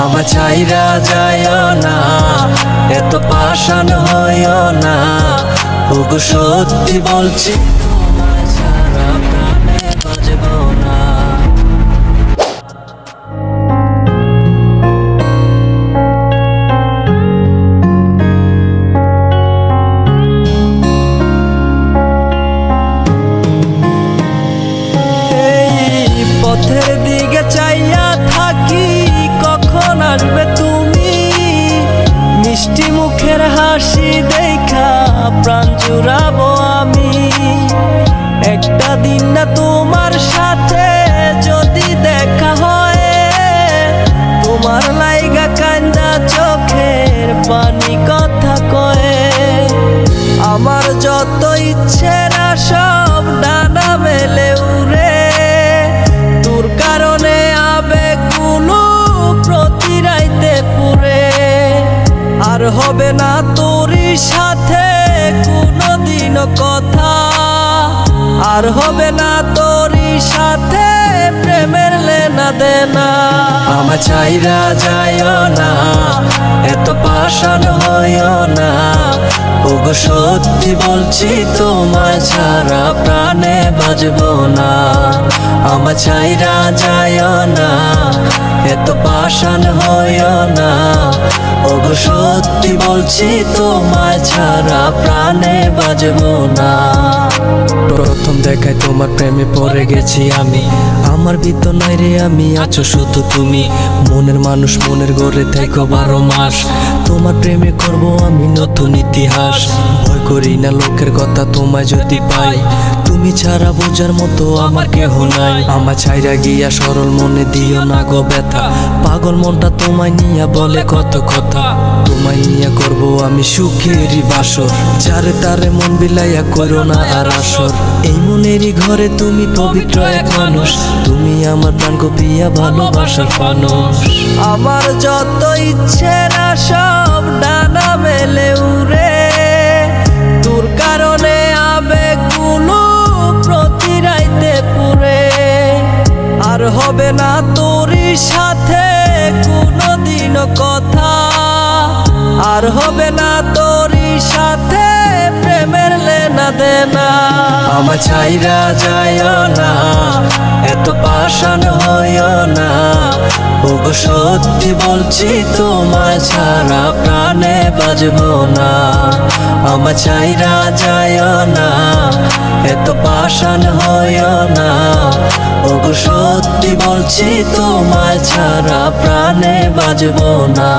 আমার ছাইরা যাইও না, এত পাষাণ হইও না। ওগো সত্যি বলছি তোমায় ছাড়া প্রাণে বাঁচব না। পথের দিকে চাইয়া থাকি, কখন আসবে তুমি? মিষ্টি মুখের হাসি দেখা প্রাণ জুড়াবো আমি। একটা দিন না তোমার সাথে যদি দেখা হয়, তোমার লাইগা কান্দা চোখের পানি কথা কয়ে। আমার যত ইচ্ছে না সব ডানা মেলে উড়ে, তোর কারণে আবেগগুলো প্রতি রাইতে পুরে। আর হবে না তোরই সাথে কোনোদিনও কথা, আর হবে না তোরই সাথে প্রেমের লেনা দেনা। আমার ছাইরা যাইও না, এত পাষাণ হইও না। ওগো সত্যি বলছি তোমায় ছাড়া প্রাণে বাঁচব না। আমার ছাইরা যাইও না, এত পাষাণ হইও না। ওগো সত্যি বলছি তোমায় ছাড়া প্রাণে বাঁচব না। প্রথম দেখায় তোমার প্রেমে পড়ে গেছি আমি, আমার ভিতর নাই রে আমি, আছো শুধু তুমি। মনের মানুষ মনের গড়ে থেকো 12 মাস, তোমার প্রেমে করবো আমি নতুন ইতিহাস। ভয় করি না লোকের কথা তোমায় যদি পাই, তুমি ছাড়া বোঝার মতো আমার কেহ নাই। আমার ছাইরা গিয়া সরল মনে দিও না গো ব্যথা, পাগল মনটা তোমায় নিয়া বলে কত কথা। তোমায় নিয়া করবো আমি সুখেরই বাসর, যারে তারে মন বিলাইয়া করো না আর আসর। এই মনেরই ঘরে তুমি পবিত্র এক মানুষ, তুমি আমার প্রাণ কপিয়া ভালোবাসার মানুষ। আমার যত ইচ্ছে না সব ডানা মেলে উড়ে, তোর কারণে আবেগগুলো প্রতি রাইতে পুরে। আর হবে না তোরই সাথে কোনোদিনও কথা, আর হবে না তোরই সাথে প্রেমের লেনা দেনা। আমার ছাইরা যাইও না, এত পাষাণ হইও না। ওগো সত্যি বলছি তোমায় ছাড়া প্রাণে বাঁচব না। আমার ছাইরা যাইও না, এত পাষাণ হইও না। ওগো সত্যি বলছি তোমায় ছাড়া প্রাণে বাঁচব না।